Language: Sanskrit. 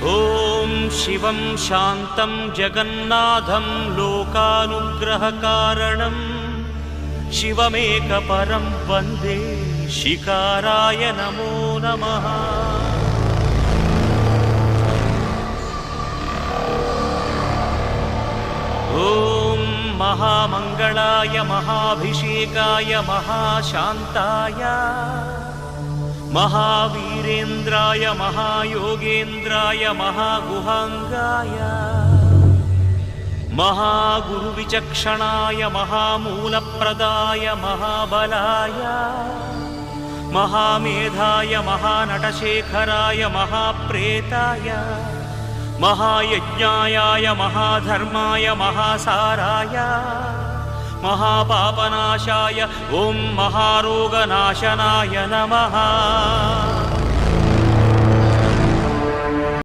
ॐ शिवं शान्तं जगन्नाथं लोकानुग्रहकारणं शिवमेकपरं वन्दे शिकाराय नमो नमः। ॐ महामङ्गलाय महाभिषेकाय महाशान्ताय महावीरेन्द्राय महायोगेन्द्राय महागुहाङ्गाय महागुरुविचक्षणाय महामूलप्रदाय महाबलाय महामेधाय महानटशेखराय महाप्रेताय महायज्ञाय महाधर्माय महासाराय महापापनाशाय ॐ महारोगनाशनाय नमः।